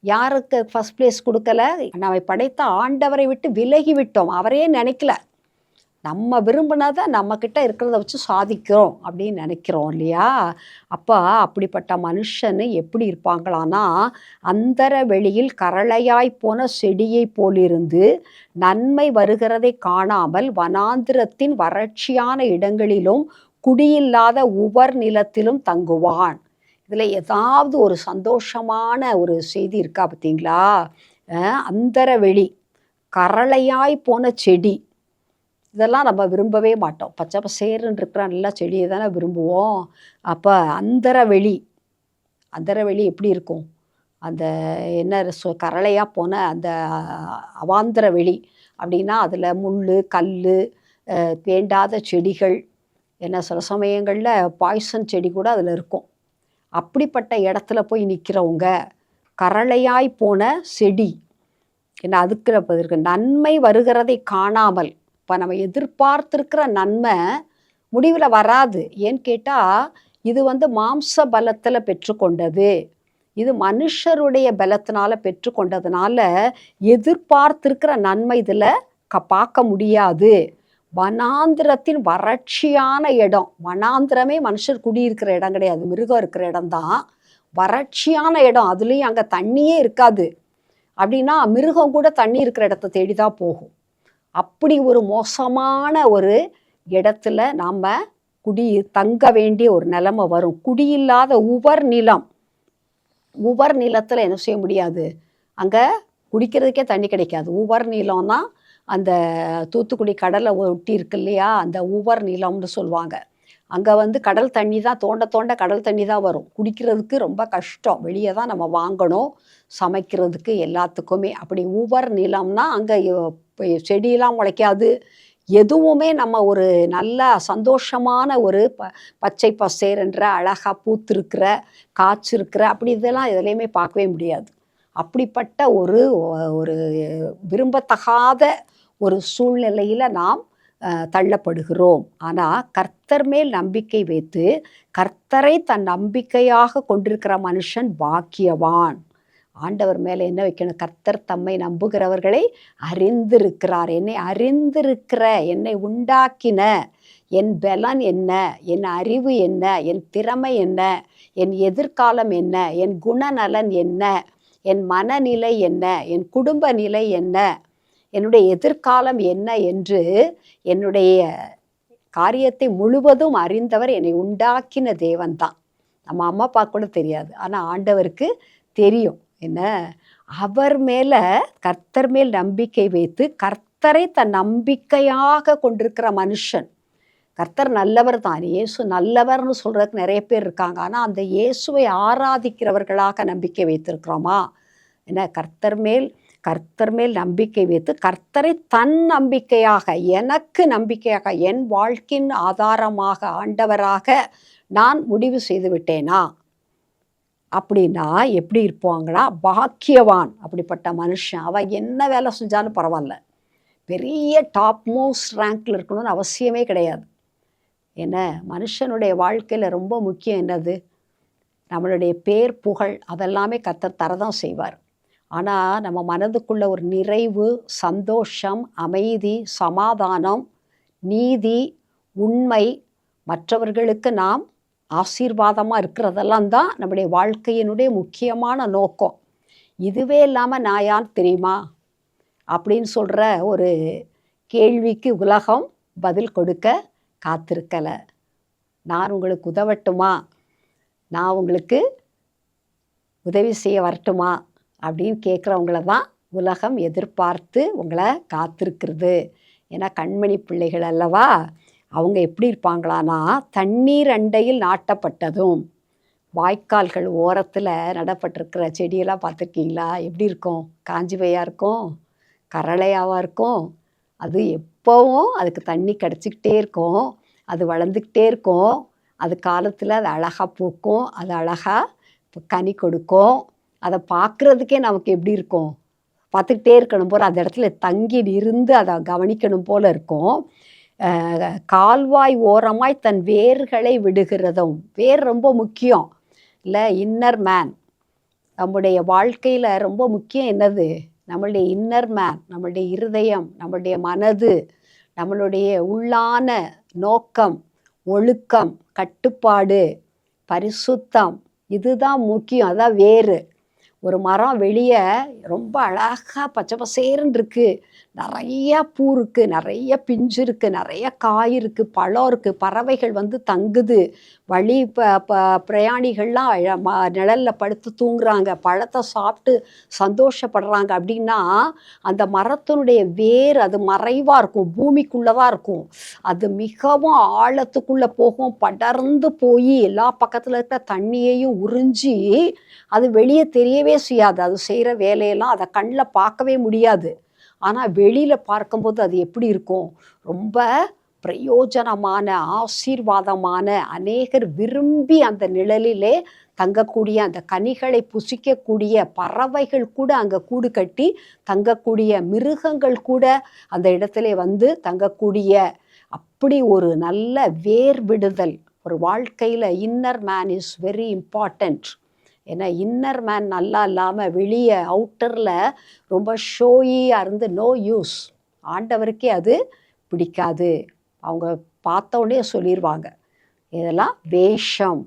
யாருக்கு ஃபஸ்ட் பிளேஸ் கொடுக்கல, நம்மை படைத்த ஆண்டவரை விட்டு விலகி விட்டோம். அவரே நினைக்கல, நம்ம விரும்பினதை நம்மக்கிட்ட இருக்கிறத வச்சு சாதிக்கிறோம் அப்படின்னு நினைக்கிறோம் இல்லையா? அப்போ அப்படிப்பட்ட மனுஷன் எப்படி இருப்பாங்களான்னா, அந்தர வெளியில் கரளையாய் போன செடியை போலிருந்து நன்மை வருகிறதை காணாமல் வனாந்திரத்தின் வறட்சியான இடங்களிலும் குடியில்லாத உவர் நிலத்திலும் தங்குவான். இதில் ஏதாவது ஒரு சந்தோஷமான ஒரு செய்தி இருக்கா பார்த்தீங்களா? அந்தர வெளி, கரளையாய் போன செடி, இதெல்லாம் நம்ம விரும்பவே மாட்டோம். பச்சை பசேருன்னு இருக்கிற நல்ல செடியை தானே விரும்புவோம். அப்போ அந்தர வெளி எப்படி இருக்கும்? அந்த என்ன கரளையாக போன அந்த அவாந்தர வெளி அப்படின்னா அதில் முள், கல், வேண்டாத செடிகள், என்ன சில சமயங்களில் பாய்சன் செடி கூட அதில் இருக்கும். அப்படிப்பட்ட இடத்துல போய் நிற்கிறவங்க, கரளையாய் போன செடி, என்ன அதுக்கு இருக்கு நன்மை வருகிறதை காணாமல். இப்போ நம்ம எதிர்பார்த்துருக்கிற நன்மை முடிவில் வராது. ஏன்னு கேட்டால் இது மாம்ச பலத்தில் பெற்றுக்கொண்டது, இது மனுஷருடைய பலத்தினால பெற்றுக்கொண்டதுனால எதிர்பார்த்திருக்கிற நன்மை இதில் பார்க்க முடியாது. வனாந்திரத்தின் வறட்சியான இடம், வனாந்திரமே மனுஷர் குடியிருக்கிற இடம் கிடையாது, மிருகம் இருக்கிற இடம்தான். வறட்சியான இடம், அதுலேயும் அங்கே தண்ணியே இருக்காது. அப்படின்னா மிருகம் கூட தண்ணி இருக்கிற இடத்த தேடி தான் போகும். அப்படி ஒரு மோசமான ஒரு இடத்துல நாம் தங்க வேண்டிய ஒரு நிலைமை வரும். குடியில்லாத உவர் நிலம், உவர் நிலத்தில் என்ன செய்ய முடியாது, அங்கே குடிக்கிறதுக்கே தண்ணி கிடைக்காது. உவர் நிலம்னா அந்த தூத்துக்குடி கடலை ஒட்டி இருக்கு இல்லையா, அந்த உவர் நிலம்னு சொல்லுவாங்க. அங்கே கடல் தண்ணி தான், தோண்ட கடல் தண்ணி தான் வரும். குடிக்கிறதுக்கு ரொம்ப கஷ்டம், வெளியே தான் நம்ம வாங்கணும் சமைக்கிறதுக்கு எல்லாத்துக்குமே. அப்படி உவர் நிலம்னா அங்கே செடியெல்லாம் முளைக்காது, எதுவுமே. நம்ம ஒரு நல்ல சந்தோஷமான ஒரு பச்சை பசேர்ன்ற அழகாக பூத்திருக்கிற காய்ச்சிருக்கிற அப்படி இதெல்லாம் எதுலேயுமே பார்க்கவே முடியாது. அப்படிப்பட்ட ஒரு ஒரு விரும்பத்தகாத ஒரு சூழ்நிலையில் நாம் தள்ளப்படுகிறோம். ஆனால் கர்த்தர் மேல் நம்பிக்கை வைத்து கர்த்தரை தன் நம்பிக்கையாக கொண்டிருக்கிற மனுஷன் பாக்கியவான். ஆண்டவர் மேலே என்ன வைக்கணும்? கர்த்தர் தம்மை நம்புகிறவர்களை அறிந்திருக்கிறார். என்னை அறிந்திருக்கிற, என்னை உண்டாக்கின, என் பலன் என்ன, என் அறிவு என்ன, என் திறமை என்ன, என் எதிர்காலம் என்ன, என் குணநலன் என்ன, என் மனநிலை என்ன, என் குடும்ப நிலை என்ன, என்னுடைய எதிர்காலம் என்ன என்று என்னுடைய காரியத்தை முழுவதும் அறிந்தவர் என்னை உண்டாக்கின தேவன்தான். நம்ம அம்மா அப்பா கூட தெரியாது, ஆனால் ஆண்டவருக்கு தெரியும். என்ன, அவர் மேலே, கர்த்தர் மேல் நம்பிக்கை வைத்து கர்த்தரை தன் நம்பிக்கையாக கொண்டிருக்கிற மனுஷன். கர்த்தர் நல்லவர் தான், இயேசு நல்லவர்னு சொல்கிறதுக்கு நிறைய பேர் இருக்காங்க. ஆனால் அந்த இயேசுவை ஆராதிக்கிறவர்களாக நம்பிக்கை வைத்திருக்கிறோமா? என்ன, கர்த்தர் மேல் நம்பிக்கை வைத்து கர்த்தரை தன் நம்பிக்கையாக, எனக்கு நம்பிக்கையாக, என் வாழ்க்கையின் ஆதாரமாக, ஆண்டவராக நான் முடிவு செய்து விட்டேனா? அப்படின்னா எப்படி இருப்பாங்கன்னா பாக்கியவான். அப்படிப்பட்ட மனுஷன் அவன் என்ன வேலை செஞ்சாலும் பரவாயில்ல, பெரிய டாப் மோஸ்ட் ரேங்க்ல இருக்கணும்னு அவசியமே கிடையாது. என்ன, மனுஷனுடைய வாழ்க்கையில் ரொம்ப முக்கியம் என்னது? நம்மளுடைய பேர், புகழ், அதெல்லாமே கர்த்தர் தரதான் செய்வார். ஆனால் நம்ம மனதுக்குள்ள ஒரு நிறைவு, சந்தோஷம், அமைதி, சமாதானம், நீதி, உண்மை, மற்றவர்களுக்கு நாம் ஆசீர்வாதமாக இருக்கிறதெல்லாம் தான் நம்முடைய வாழ்க்கையினுடைய முக்கியமான நோக்கம். இதுவே இல்லாமல் நான் யார் தெரியுமா அப்படின்னு சொல்கிற ஒரு கேள்விக்கு உலகம் பதில் கொடுக்க காத்திருக்கலை. நான் உங்களுக்கு உதவட்டுமா, நான் உங்களுக்கு உதவி செய்ய வரட்டுமா அப்படின்னு கேட்குறவங்கள தான் உலகம் எதிர்பார்த்து உங்களை காத்திருக்கிறது. ஏன்னா கண்மணி பிள்ளைகள் அல்லவா, அவங்க எப்படி இருப்பாங்களான்னா, தண்ணீர் அண்டையில் நாட்டப்பட்டதும், வாய்க்கால்கள் ஓரத்தில் நடப்பட்டிருக்கிற செடியெல்லாம் பார்த்துருக்கீங்களா? எப்படி இருக்கும்? காஞ்சி பையாக இருக்கும், கரளையாவாக இருக்கும். அது எப்போவும் அதுக்கு தண்ணி கிடச்சிக்கிட்டே இருக்கும், அது வளர்ந்துக்கிட்டே இருக்கும். அது காலத்தில் அது அழகாக பூக்கும், அது அழகாக கனி கொடுக்கும். அதை பார்க்குறதுக்கே நமக்கு எப்படி இருக்கும்? பார்த்துக்கிட்டே இருக்கணும் போல், அந்த இடத்துல தங்கி இருந்து அதை கவனிக்கணும் போல் இருக்கும். கால்வாய் ஓரமாய் தன் வேர்களை விடுகிறதும், வேர் ரொம்ப முக்கியம் இல்லை? இன்னர் மேன், நம்முடைய வாழ்க்கையில் ரொம்ப முக்கியம் என்னது? நம்மளுடைய இன்னர் மேன், நம்மளுடைய இருதயம், நம்மளுடைய மனது, நம்மளுடைய உள்ளான நோக்கம், ஒழுக்கம், கட்டுப்பாடு, பரிசுத்தம், இதுதான் முக்கியம். அதான் வேறு. ஒரு மரம் வெளியே ரொம்ப அழகாக பச்சை பசேருன்னு இருக்குது, நிறையா பூ இருக்குது, நிறைய பிஞ்சு இருக்குது, நிறைய காய் இருக்குது, பழம் இருக்குது, பறவைகள் வந்து தங்குது, வழி பிரயாணிகள்லாம் நிழலில் படுத்து தூங்குறாங்க, பழத்தை சாப்பிட்டு சந்தோஷப்படுறாங்க. அப்படின்னா அந்த மரத்தினுடைய வேர் அது மறைவாக இருக்கும், பூமிக்குள்ளே தான் இருக்கும். அது மிகவும் ஆழத்துக்குள்ளே போகும், படர்ந்து போய் எல்லா பக்கத்தில் இருக்கிற தண்ணியையும் உறிஞ்சி அது வெளியே தெரியவே செய்யாது. அது செய்கிற வேலையெல்லாம் அதை கண்ணில் பார்க்கவே முடியாது. ஆனால் வெளியில் பார்க்கும்போது அது எப்படி இருக்கும்? ரொம்ப பிரயோஜனமான, ஆசீர்வாதமான, அநேகர் விரும்பி அந்த நிழலிலே தங்கக்கூடிய, அந்த கனிகளை புசிக்கக்கூடிய பறவைகள் கூட அங்கே கூடு கட்டி தங்கக்கூடிய, மிருகங்கள் கூட அந்த இடத்துல வந்து தங்கக்கூடிய, அப்படி ஒரு நல்ல வேர் விடுதல் ஒரு வாழ்க்கையில். Inner man is very important. ஏன்னா இன்னர் மேன் நல்லா இல்லாமல் வெளியே அவுட்டரில் ரொம்ப ஷோயியாக இருந்து நோ யூஸ். ஆண்டவருக்கே அது பிடிக்காது. அவங்க பார்த்தோன்னே சொல்லிடுவாங்க, இதெல்லாம் வேஷம்,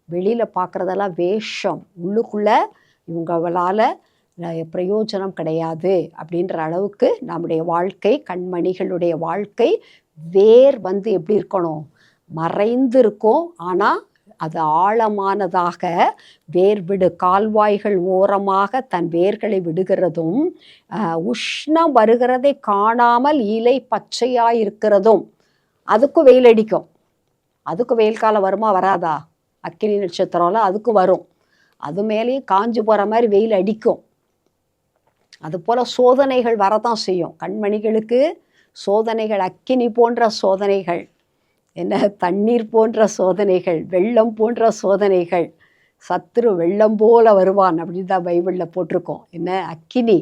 வெளியில் பார்க்குறதெல்லாம் வேஷம், உள்ளுக்குள்ளே இவங்களால் பிரயோஜனம் கிடையாது அப்படின்ற அளவுக்கு நம்முடைய வாழ்க்கை, கண்மணிகளுடைய வாழ்க்கை வேர் வந்து எப்படி இருக்கணும்? மறைந்து இருக்கும். ஆனால் அது ஆழமானதாக வேர் விடு, கால்வாய்கள் ஓரமாக தன் வேர்களை விடுகிறதும், உஷ்ணம் வருகிறதை காணாமல் இலை பச்சையாக இருக்கிறதும். அதுக்கும் வெயில் அடிக்கும். அதுக்கும் வெயில் காலம் வருமா வராதா? அக்கினி நட்சத்திரம்லாம் அதுக்கு வரும். அது மேலேயும் காஞ்சு போகிற மாதிரி வெயில் அடிக்கும். அதுபோல் சோதனைகள் வரதான் செய்யும். கண்மணிகளுக்கு சோதனைகள், அக்கினி போன்ற சோதனைகள், என்ன தண்ணீர் போன்ற சோதனைகள், வெள்ளம் போன்ற சோதனைகள். சத்துரு வெள்ளம் போல வருவான் அப்படின்னு தான் பைபிளில் போட்டிருக்கோம். என்ன அக்கினி,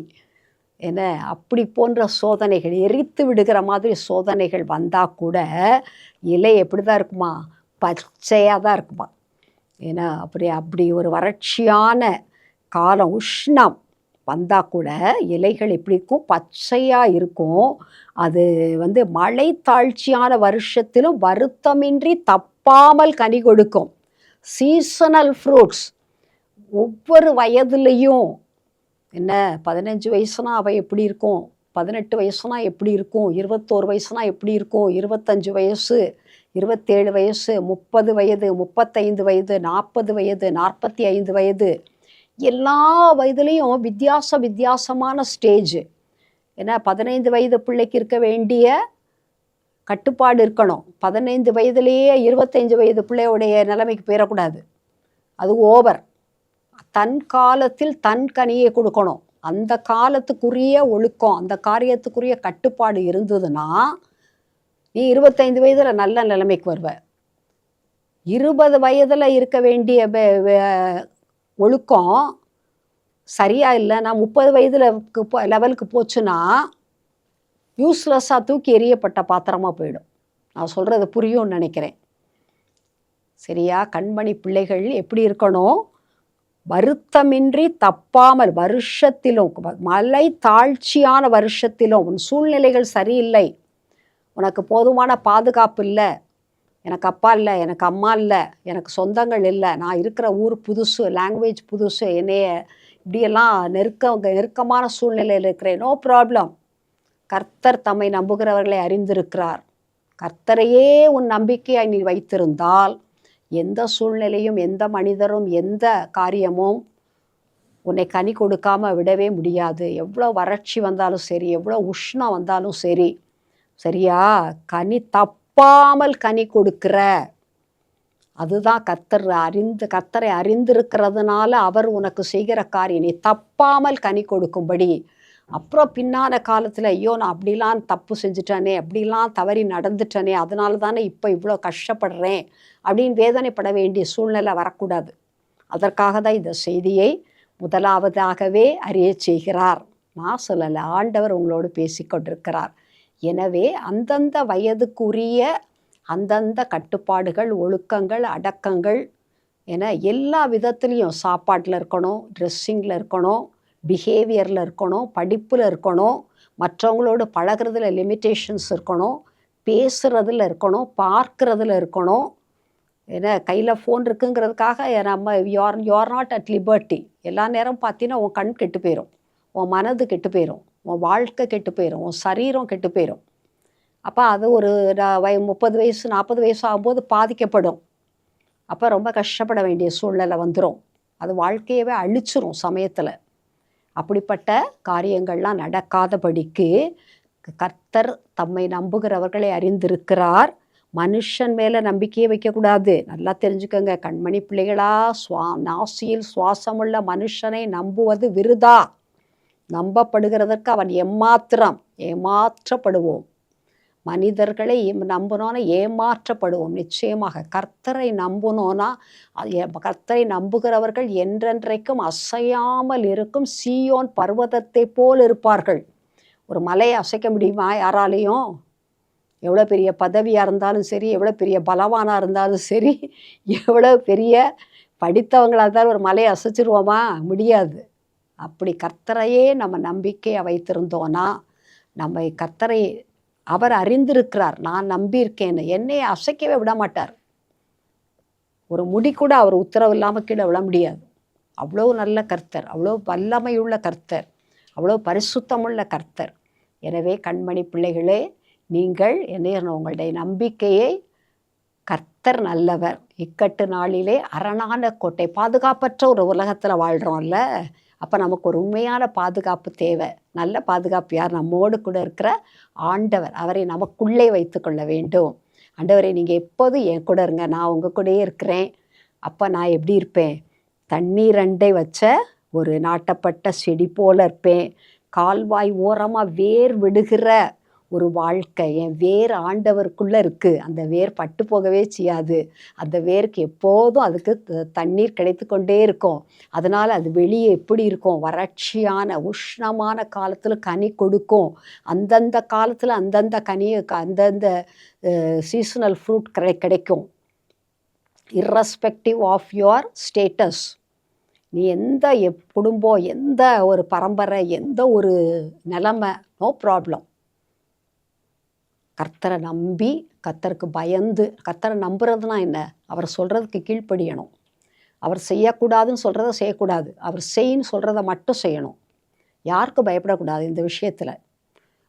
என்ன அப்படி போன்ற சோதனைகள், எரித்து விடுகிற மாதிரி சோதனைகள் வந்தால் கூட இலை எப்படி தான் இருக்குமா? பச்சையாக தான் இருக்குமா. ஏன்னா அப்படி ஒரு வறட்சியான காலம், உஷ்ணம் வந்தால் கூட இலைகள் எப்படி இருக்கும்? பச்சையாக இருக்கும். அது வந்து மழை தாழ்ச்சியான வருஷத்திலும் வருத்தமின்றி தப்பாமல் கனி கொடுக்கும். Seasonal fruits. ஒவ்வொரு வயதுலேயும் என்ன 15 வயசுனா அவள் எப்படி இருக்கும், 18 வயசுனா எப்படி இருக்கும், 21 வயசுனா எப்படி இருக்கும், 25 வயசு, 27 வயசு, 30 வயது, 35 வயது, 40 வயது, 45 வயது, எல்லா வயதுலேயும் வித்தியாசமான ஸ்டேஜ். ஏன்னா 15 வயது பிள்ளைக்கு இருக்க வேண்டிய கட்டுப்பாடு இருக்கணும். 15 வயதுலேயே 25 வயது பிள்ளையோடைய நிலைமைக்கு போயிடக்கூடாது. அது ஓவர். தன் காலத்தில் தன் கனியை கொடுக்கணும். அந்த காலத்துக்குரிய ஒழுக்கம், அந்த காரியத்துக்குரிய கட்டுப்பாடு இருந்ததுன்னா நீ 25 வயதில் நல்ல நிலைமைக்கு வருவ. 20 வயதில் இருக்க வேண்டிய ஒழுக்கம் சரியா இல்லை, நான் 30 வயதில் லெவலுக்கு போச்சுன்னா யூஸ்லெஸ்ஸாக தூக்கி எறியப்பட்ட பாத்திரமாக போயிடும். நான் சொல்கிறது புரியும்னு நினைக்கிறேன். சரியா? கண்மணி பிள்ளைகள் எப்படி இருக்கணும்? வருத்தமின்றி தப்பாமல், வருஷத்திலும் மழை தாழ்ச்சியான வருஷத்திலும் உன் சூழ்நிலைகள் சரியில்லை, உனக்கு போதுமான பாதுகாப்பு இல்லை, எனக்கு அப்பா இல்லை, எனக்கு அம்மா இல்லை, எனக்கு சொந்தங்கள் இல்லை, நான் இருக்கிற ஊர் புதுசு, லாங்குவேஜ் புதுசு, என்னைய இப்படியெல்லாம் நெருக்கமான சூழ்நிலையில் இருக்கிறேன். No problem. கர்த்தர் தம்மை நம்புகிறவர்களை அறிந்திருக்கிறார். கர்த்தரையே உன் நம்பிக்கையாய் நீ வைத்திருந்தால் எந்த சூழ்நிலையும், எந்த மனிதரும், எந்த காரியமும் உன்னை கனி கொடுக்காமல் விடவே முடியாது. எவ்வளோ வறட்சி வந்தாலும் சரி, எவ்வளோ உஷ்ணம் வந்தாலும் சரி. சரியா? தப்பாமல் கனி கொடுக்கிற, அதுதான் கர்த்தரை அறிந்திருக்கிறதுனால அவர் உனக்கு செய்கிற காரியம். நீ தப்பாமல் கனி கொடுக்கும்படி. அப்புறம் பின்னான காலத்தில் ஐயோ நான் அப்படிலாம் தப்பு செஞ்சுட்டானே, அப்படிலாம் தவறி நடந்துட்டானே, அதனால தானே இப்போ இவ்வளோ கஷ்டப்படுறேன் அப்படின்னு வேதனைப்பட வேண்டிய சூழ்நிலை வரக்கூடாது. அதற்காக தான் இந்த செய்தியை முதலாவதாகவே அறிய செய்கிறார். நான் சொல்லலை, ஆண்டவர் உங்களோடு பேசி கொண்டிருக்கிறார். எனவே அந்தந்த வயதுக்குரிய அந்தந்த கட்டுப்பாடுகள், ஒழுக்கங்கள், அடக்கங்கள் என எல்லா விதத்துலேயும், சாப்பாட்டில் இருக்கணும், ட்ரெஸ்ஸிங்கில் இருக்கணும், பிஹேவியரில் இருக்கணும், படிப்பில் இருக்கணும், மற்றவங்களோடு பழகிறதுல லிமிட்டேஷன்ஸ் இருக்கணும், பேசுகிறதுல இருக்கணும், பார்க்குறதுல இருக்கணும். ஏன்னா கையில் ஃபோன் இருக்குங்கிறதுக்காக நம்ம யூஆர் நாட் அட் லிபர்ட்டி. எல்லா நேரம் பார்த்தீங்கன்னா உன் கண் கெட்டு போயிடும், உன் மனது கெட்டு போயிடும், உன் வாழ்க்கை கெட்டு போயிடும், உன் சரீரம் கெட்டு போயிடும். அப்போ அது ஒரு 30 வயசு 40 வயசு ஆகும்போது பாதிக்கப்படும். அப்போ ரொம்ப கஷ்டப்பட வேண்டிய சூழ்நிலை வந்துடும். அது வாழ்க்கையவே அழிச்சிரும் சமயத்தில். அப்படிப்பட்ட காரியங்கள்லாம் நடக்காதபடிக்கு கர்த்தர் தம்மை நம்புகிறவர்களை அறிந்திருக்கிறார். மனுஷன் மேலே நம்பிக்கையை வைக்கக்கூடாது. நல்லா தெரிஞ்சுக்கோங்க கண்மணி பிள்ளைகளா, நாசியில் சுவாசமுள்ள மனுஷனை நம்புவது விருதா. நம்பப்படுகிறதற்கு அவன் ஏமாற்றப்படுவோம். மனிதர்களை நம்பினோன்னா ஏமாற்றப்படுவோம். நிச்சயமாக கர்த்தரை நம்பினோன்னா, கர்த்தரை நம்புகிறவர்கள் என்றென்றைக்கும் அசையாமல் இருக்கும் சீயோன் பர்வதத்தை போல் இருப்பார்கள். ஒரு மலையை அசைக்க முடியுமா யாராலையும்? எவ்வளோ பெரிய பதவியாக இருந்தாலும் சரி, எவ்வளோ பெரிய பலவானாக இருந்தாலும் சரி, எவ்வளோ பெரிய படித்தவங்களாக இருந்தாலும் ஒரு மலையை அசைச்சிருவோமா? முடியாது. அப்படி கர்த்தரையே நம்ம நம்பிக்கையை வைத்திருந்தோன்னா, நம்ம கர்த்தரை அவர் அறிந்திருக்கிறார், நான் நம்பியிருக்கேன்னு, என்னை அசைக்கவே விட மாட்டார். ஒரு முடி கூட அவர் உத்தரவு இல்லாமல் கீழே விட முடியாது. அவ்வளோ நல்ல கர்த்தர், அவ்வளோ வல்லமையுள்ள கர்த்தர், அவ்வளோ பரிசுத்தமுள்ள கர்த்தர். எனவே கண்மணி பிள்ளைகளே, நீங்கள் என்ன உங்களுடைய நம்பிக்கையை, கர்த்தர் நல்லவர், இக்கட்டு நாளிலே அரணான கோட்டை. பாதுகாப்பற்ற ஒரு உலகத்தில் வாழ்கிறோம்ல, அப்போ நமக்கு ஒரு உண்மையான பாதுகாப்பு தேவை. நல்ல பாதுகாப்பு யார்? நம்மோடு கூட இருக்கிற ஆண்டவர். அவரை நமக்குள்ளே வைத்து கொள்ள வேண்டும். ஆண்டவரை நீங்கள் எப்போதும் என் கூட இருங்க, நான் உங்கள் கூடயே இருக்கிறேன். அப்போ நான் எப்படி இருப்பேன்? தண்ணீர் அண்டை வச்ச ஒரு நாட்டப்பட்ட செடி போல இருப்பேன். கால்வாய் ஓரமாக வேர் விடுகிற ஒரு வாழ்க்கை. என் வேர் ஆண்டவருக்குள்ளே இருக்குது. அந்த வேர் பட்டு போகவே செய்யாது. அந்த வேருக்கு எப்போதும் அதுக்கு தண்ணீர் கிடைத்து கொண்டே இருக்கும். அதனால் அது வெளியே எப்படி இருக்கும்? வறட்சியான உஷ்ணமான காலத்தில் கனி கொடுக்கும். அந்தந்த காலத்தில் அந்தந்த கனியை, அந்தந்த சீசனல் ஃப்ரூட் கிடைக்கும். Irrespective of your status. நீ எந்த குடும்பம், எந்த ஒரு பரம்பரை, எந்த ஒரு நிலைமை, நோ ப்ராப்ளம். கர்த்தரை நம்பி, கர்த்தருக்கு பயந்து. கர்த்தரை நம்புறதுனா என்ன? அவர் சொல்கிறதுக்கு கீழ்ப்படியணும். அவர் செய்யக்கூடாதுன்னு சொல்கிறத செய்யக்கூடாது. அவர் செய்யின்னு சொல்கிறத மட்டும் செய்யணும். யாருக்கும் பயப்படக்கூடாது இந்த விஷயத்தில்.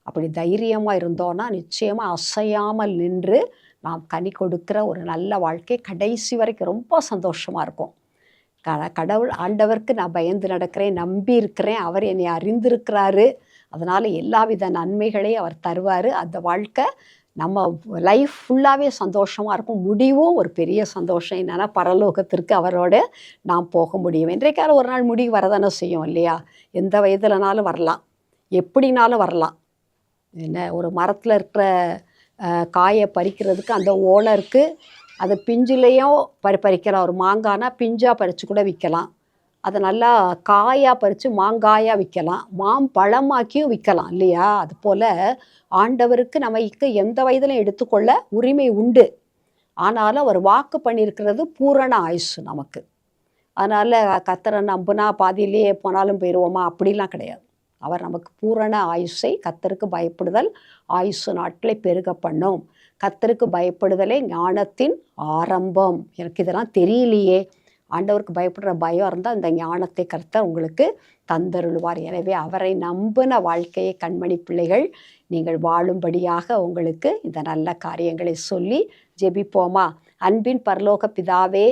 அப்படி தைரியமாக இருந்தோன்னா நிச்சயமாக அசையாமல் நின்று நாம் கனி கொடுக்குற ஒரு நல்ல வாழ்க்கை கடைசி வரைக்கும் ரொம்ப சந்தோஷமாக இருக்கும். கடவுள் ஆண்டவருக்கு நான் பயந்து நடக்கிறேன், நம்பி இருக்கிறேன், அவர் என்னை அறிந்திருக்கிறாரு, அதனால் எல்லாவித நன்மைகளையும் அவர் தருவார். அந்த வாழ்க்கை நம்ம லைஃப் ஃபுல்லாகவே சந்தோஷமாக இருக்கும். முடிவும் ஒரு பெரிய சந்தோஷம். என்னென்னா பரலோகத்திற்கு அவரோட நாம் போக முடியும். இன்றைக்கால ஒரு நாள் முடிவு வரதானே செய்யும் இல்லையா? எந்த வயதுலனாலும் வரலாம், எப்படினாலும் வரலாம். என்ன, ஒரு மரத்தில் இருக்கிற காயை பறிக்கிறதுக்கு அந்த ஓலை இருக்குது. அதை பிஞ்சிலையும் பறிக்கலாம். ஒரு மாங்கானா பிஞ்சாக பறித்து கூட விற்கலாம். அதை நல்லா காயாக பறித்து மாங்காயாக விற்கலாம், மாம்பழமாக்கியும் விற்கலாம் இல்லையா? அதுபோல் ஆண்டவருக்கு நமக்கு எந்த வயதிலும் எடுத்துக்கொள்ள உரிமை உண்டு. ஆனாலும் அவர் வாக்கு பண்ணியிருக்கிறது பூரண ஆயுசு நமக்கு. அதனால் கர்த்தரை நம்புனா பாதியிலேயே போனாலும் போயிடுவோமா? அப்படிலாம் கிடையாது. அவர் நமக்கு பூரண ஆயுசை, கர்த்தருக்கு பயப்படுதல் ஆயுசு நாட்களை பெருக பண்ணும். கர்த்தருக்கு பயப்படுதலே ஞானத்தின் ஆரம்பம். எனக்கு இதெல்லாம் தெரியலையே. ஆண்டவருக்கு பயப்படுற பயம் இருந்தால் இந்த ஞானத்தை கர்த்தர் உங்களுக்கு தந்தருள்வார். எனவே அவரை நம்பின வாழ்க்கையை கண்மணி பிள்ளைகள் நீங்கள் வாழும்படியாக உங்களுக்கு இந்த நல்ல காரியங்களை சொல்லி ஜெபிப்போமா? அன்பின் பரலோக பிதாவே,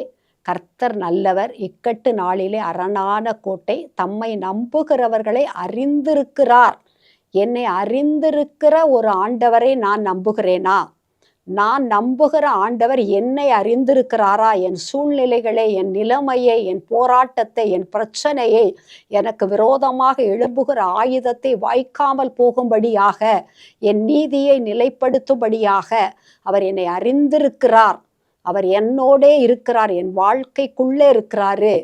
கர்த்தர் நல்லவர், இக்கட்டு நாளிலே அரணான கோட்டை, தம்மை நம்புகிறவர்களை அறிந்திருக்கிறார். என்னை அறிந்திருக்கிற ஒரு ஆண்டவரை நான் நம்புகிறேனா? நான் நம்புகிற ஆண்டவர் என்னை அறிந்திருக்கிறாரா? என் சூழ்நிலைகளை, என் நிலைமையை, என் போராட்டத்தை, என் பிரச்சனையை, எனக்கு விரோதமாக எழும்புகிற ஆயுதத்தை வாய்க்காமல் போகும்படியாக, என் நீதியை நிலைப்படுத்தும்படியாக அவர் என்னை அறிந்திருக்கிறார். அவர் என்னோடே இருக்கிறார், என் வாழ்க்கைக்குள்ளே இருக்கிறாரு.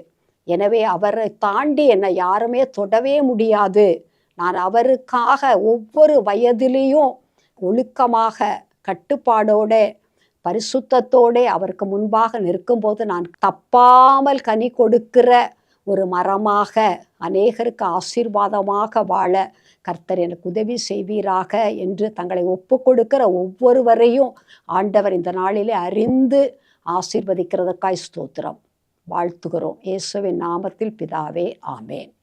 எனவே அவரை தாண்டி என்னை யாருமே தொடவே முடியாது. நான் அவருக்காக ஒவ்வொரு வயதிலையும் ஒழுக்கமாக, கட்டுப்பாடோட, பரிசுத்தத்தோட அவருக்கு முன்பாக நிற்கும்போது நான் தப்பாமல் கனி கொடுக்கிற ஒரு மரமாக அநேகருக்கு ஆசீர்வாதமாக வாழ கர்த்தர் எனக்கு உதவி செய்வீராக என்று தங்களை ஒப்பு கொடுக்கிற ஒவ்வொருவரையும் ஆண்டவர் இந்த நாளிலே அறிந்து ஆசீர்வதிக்கிறதுக்காய் ஸ்தோத்திரம். வாழ்த்துகிறோம். இயேசுவின் நாமத்தில் பிதாவே, ஆமேன்.